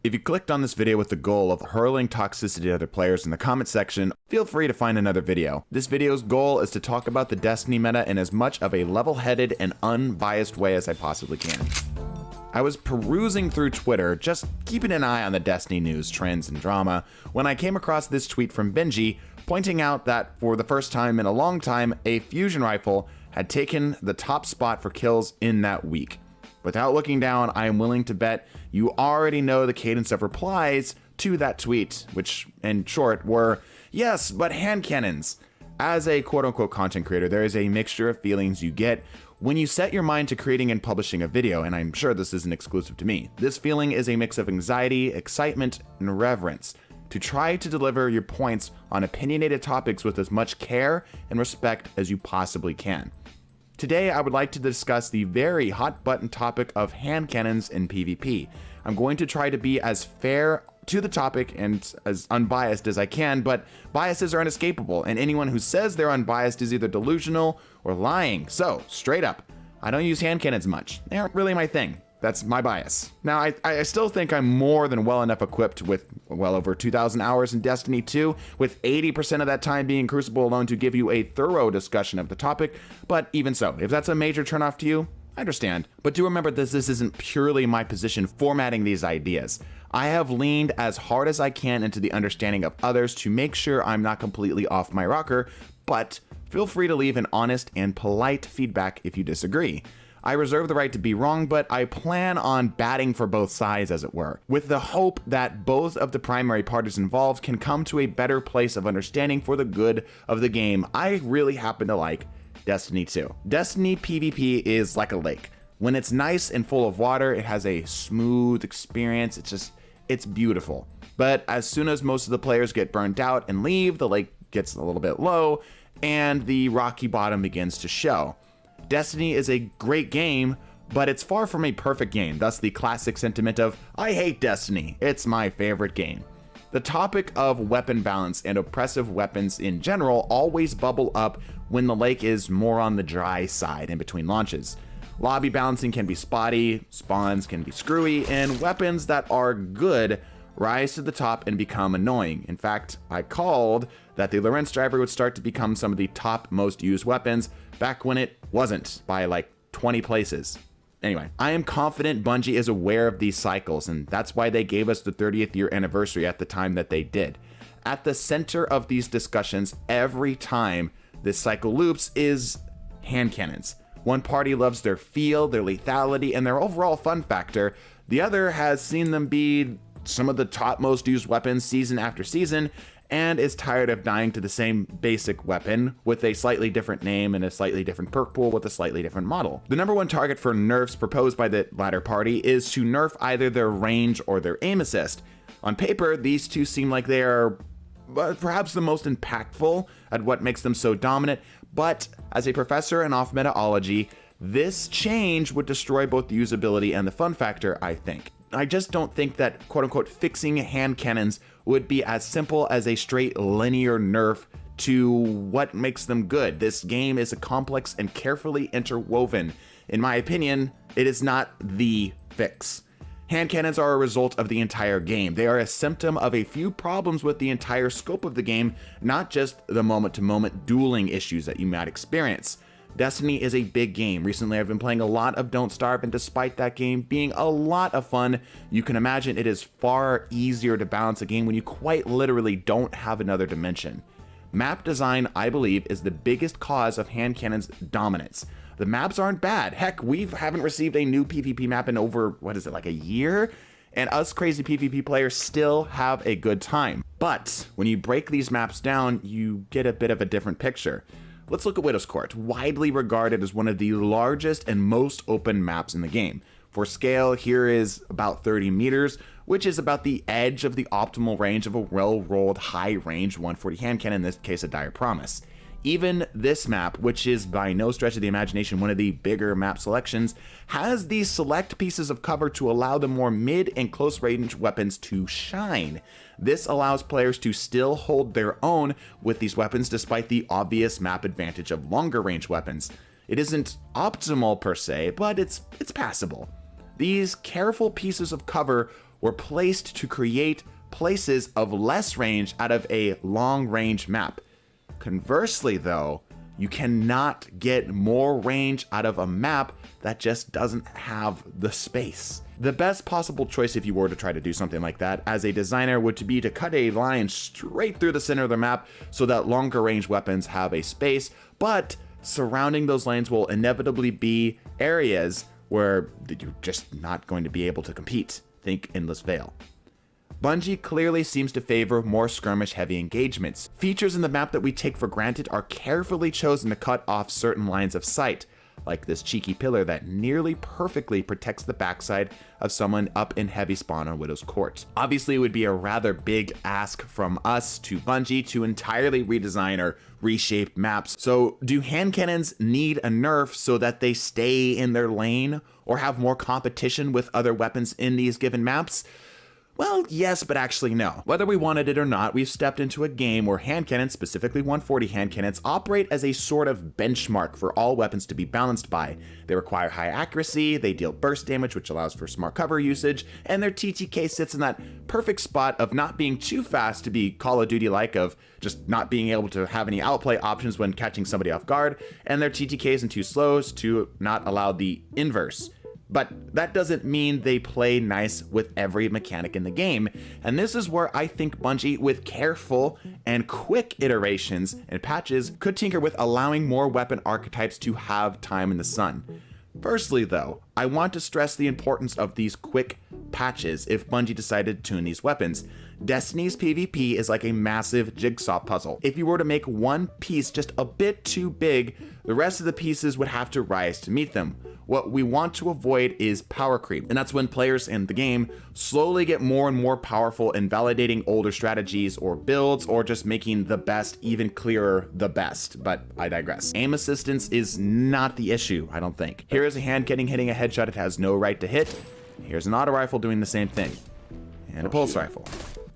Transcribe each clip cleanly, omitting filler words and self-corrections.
If you clicked on this video with the goal of hurling toxicity to other players in the comment section, feel free to find another video. This video's goal is to talk about the Destiny meta in as much of a level-headed and unbiased way as I possibly can. I was perusing through Twitter, just keeping an eye on the Destiny news, trends, and drama, when I came across this tweet from Benji pointing out that for the first time in a long time, a fusion rifle had taken the top spot for kills in that week. Without looking down, I am willing to bet you already know the cadence of replies to that tweet, which in short were, yes, but hand cannons. As a quote-unquote content creator, there is a mixture of feelings you get when you set your mind to creating and publishing a video, and I'm sure this isn't exclusive to me. This feeling is a mix of anxiety, excitement, and reverence to try to deliver your points on opinionated topics with as much care and respect as you possibly can. Today, I would like to discuss the very hot button topic of hand cannons in PvP. I'm going to try to be as fair to the topic and as unbiased as I can, but biases are inescapable, and anyone who says they're unbiased is either delusional or lying. So, straight up, I don't use hand cannons much. They aren't really my thing. That's my bias. Now, I still think I'm more than well enough equipped with well over 2,000 hours in Destiny 2, with 80% of that time being Crucible alone to give you a thorough discussion of the topic, but even so, if that's a major turnoff to you, I understand. But do remember this isn't purely my position formatting these ideas. I have leaned as hard as I can into the understanding of others to make sure I'm not completely off my rocker, but feel free to leave an honest and polite feedback if you disagree. I reserve the right to be wrong, but I plan on batting for both sides, as it were, with the hope that both of the primary parties involved can come to a better place of understanding for the good of the game I really happen to like, Destiny 2. Destiny PvP is like a lake. When it's nice and full of water, it has a smooth experience. It's beautiful. But as soon as most of the players get burnt out and leave, the lake gets a little bit low and the rocky bottom begins to show. Destiny is a great game, but it's far from a perfect game, thus the classic sentiment of, I hate Destiny, it's my favorite game. The topic of weapon balance and oppressive weapons in general always bubble up when the lake is more on the dry side in between launches. Lobby balancing can be spotty, spawns can be screwy, and weapons that are good rise to the top and become annoying. In fact, I called that the Lorentz driver would start to become some of the top most used weapons back when it wasn't, by like 20 places. Anyway, I am confident Bungie is aware of these cycles, and that's why they gave us the 30th year anniversary at the time that they did. At the center of these discussions every time this cycle loops is hand cannons. One party loves their feel, their lethality, and their overall fun factor. The other has seen them be some of the top most used weapons season after season, and is tired of dying to the same basic weapon with a slightly different name and a slightly different perk pool with a slightly different model. The number one target for nerfs proposed by the latter party is to nerf either their range or their aim assist. On paper, these two seem like they are perhaps the most impactful at what makes them so dominant, but as a professor in off-metaology, this change would destroy both the usability and the fun factor, I think. I just don't think that quote-unquote fixing hand cannons would be as simple as a straight linear nerf to what makes them good. This game is a complex and carefully interwoven. In my opinion, it is not the fix. Hand cannons are a result of the entire game. They are a symptom of a few problems with the entire scope of the game, not just the moment-to-moment dueling issues that you might experience. Destiny is a big game. Recently, I've been playing a lot of Don't Starve, and despite that game being a lot of fun, you can imagine it is far easier to balance a game when you quite literally don't have another dimension. Map design, I believe, is the biggest cause of hand cannons' dominance. The maps aren't bad. Heck, we haven't received a new PvP map in over, like a year? And us crazy PvP players still have a good time. But when you break these maps down, you get a bit of a different picture. Let's look at Widow's Court, widely regarded as one of the largest and most open maps in the game. For scale, here is about 30 meters, which is about the edge of the optimal range of a well-rolled, high-range 140 hand cannon, in this case a Dire Promise. Even this map, which is by no stretch of the imagination one of the bigger map selections, has these select pieces of cover to allow the more mid and close range weapons to shine. This allows players to still hold their own with these weapons despite the obvious map advantage of longer range weapons. It isn't optimal per se, but it's passable. These careful pieces of cover were placed to create places of less range out of a long range map. Conversely though, you cannot get more range out of a map that just doesn't have the space. The best possible choice if you were to try to do something like that as a designer would be to cut a line straight through the center of the map so that longer range weapons have a space, but surrounding those lanes will inevitably be areas where you're just not going to be able to compete. Think Endless Vale. Bungie clearly seems to favor more skirmish-heavy engagements. Features in the map that we take for granted are carefully chosen to cut off certain lines of sight, like this cheeky pillar that nearly perfectly protects the backside of someone up in heavy spawn on Widow's Court. Obviously, it would be a rather big ask from us to Bungie to entirely redesign or reshape maps. So do hand cannons need a nerf so that they stay in their lane or have more competition with other weapons in these given maps? Well, yes, but actually no. Whether we wanted it or not, we've stepped into a game where hand cannons, specifically 140 hand cannons, operate as a sort of benchmark for all weapons to be balanced by. They require high accuracy, they deal burst damage, which allows for smart cover usage, and their TTK sits in that perfect spot of not being too fast to be Call of Duty-like, of just not being able to have any outplay options when catching somebody off guard, and their TTK isn't too slow to not allow the inverse. But that doesn't mean they play nice with every mechanic in the game, and this is where I think Bungie, with careful and quick iterations and patches, could tinker with allowing more weapon archetypes to have time in the sun. Firstly though, I want to stress the importance of these quick patches if Bungie decided to tune these weapons. Destiny's PvP is like a massive jigsaw puzzle. If you were to make one piece just a bit too big, the rest of the pieces would have to rise to meet them. What we want to avoid is power creep, and that's when players in the game slowly get more and more powerful in validating older strategies or builds, or just making the best even clearer the best, but I digress. Aim assistance is not the issue, I don't think. Here is a hand cannon hitting a headshot it has no right to hit. Here's an auto rifle doing the same thing. And a pulse rifle.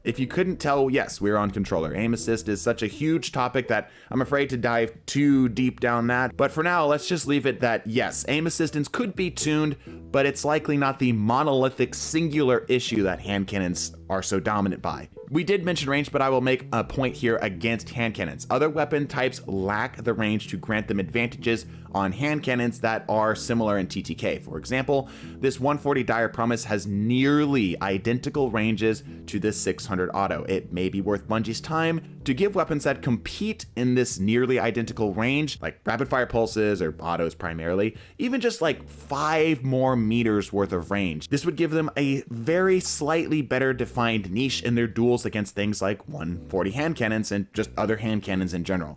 If you couldn't tell, yes, we're on controller. Aim assist is such a huge topic that I'm afraid to dive too deep down that. But for now, let's just leave it that yes, aim assistance could be tuned, but it's likely not the monolithic singular issue that hand cannons are so dominant by. We did mention range, but I will make a point here against hand cannons. Other weapon types lack the range to grant them advantages on hand cannons that are similar in TTK. For example, this 140 Dire Promise has nearly identical ranges to this 600 auto. It may be worth Bungie's time to give weapons that compete in this nearly identical range, like rapid fire pulses or autos primarily, even just like 5 more meters worth of range. This would give them a very slightly better defined niche in their duels against things like 140 hand cannons and just other hand cannons in general.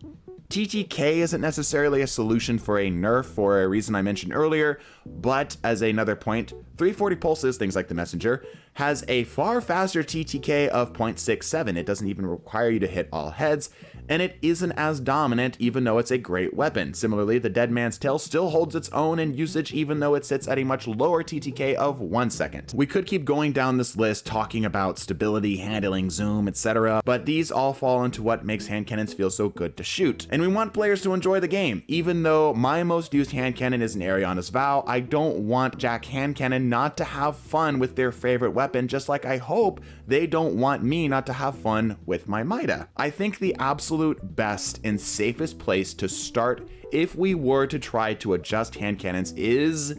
TTK isn't necessarily a solution for a nerf for a reason I mentioned earlier, but as another point, 340 pulses, things like the Messenger, has a far faster TTK of 0.67. It doesn't even require you to hit all heads, and it isn't as dominant even though it's a great weapon. Similarly, the Dead Man's Tale still holds its own in usage even though it sits at a much lower TTK of 1 second. We could keep going down this list talking about stability, handling, zoom, etc., but these all fall into what makes hand cannons feel so good to shoot. And we want players to enjoy the game. Even though my most used hand cannon is an Ariana's Vow, I don't want Jack hand cannon not to have fun with their favorite weapon, just like I hope they don't want me not to have fun with my Mida. I think the absolute best and safest place to start if we were to try to adjust hand cannons is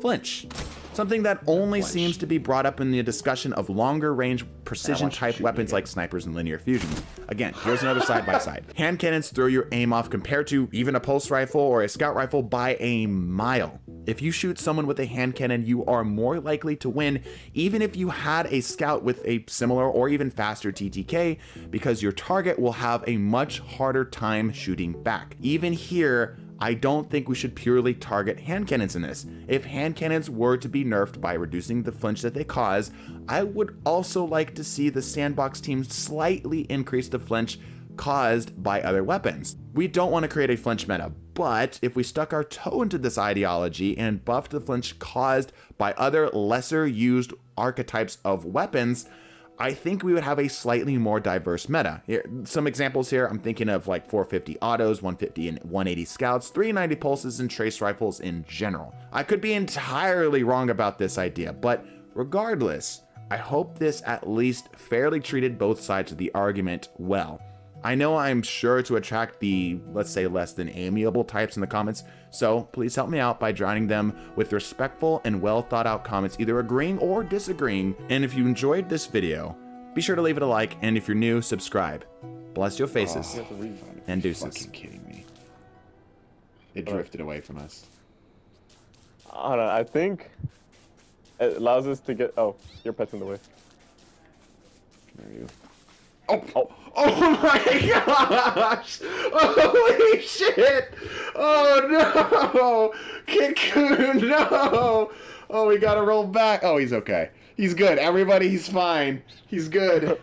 Flinch. Something that only seems to be brought up in the discussion of longer range precision type weapons like snipers and linear fusion. Again, here's another side by side. Hand cannons throw your aim off compared to even a pulse rifle or a scout rifle by a mile. If you shoot someone with a hand cannon, you are more likely to win even if you had a scout with a similar or even faster TTK, because your target will have a much harder time shooting back. Even here, I don't think we should purely target hand cannons in this. If hand cannons were to be nerfed by reducing the flinch that they cause, I would also like to see the sandbox team slightly increase the flinch caused by other weapons. We don't want to create a flinch meta, but if we stuck our toe into this ideology and buffed the flinch caused by other lesser used archetypes of weapons, I think we would have a slightly more diverse meta. Here, some examples here, I'm thinking of like 450 autos, 150 and 180 scouts, 390 pulses, and trace rifles in general. I could be entirely wrong about this idea, but regardless, I hope this at least fairly treated both sides of the argument well. I know I'm sure to attract the, let's say, less than amiable types in the comments, so please help me out by drowning them with respectful and well thought out comments, either agreeing or disagreeing. And if you enjoyed this video, be sure to leave it a like, and if you're new, subscribe. Bless your faces, and deuces. Fucking kidding me. It drifted away from us. I don't know, I think it allows us to get... Oh, your pet's in the way. There you go. Oh my gosh! Holy shit! Oh no! Kiku, no! Oh, we gotta roll back. Oh, he's okay. He's good. Everybody, he's fine. He's good.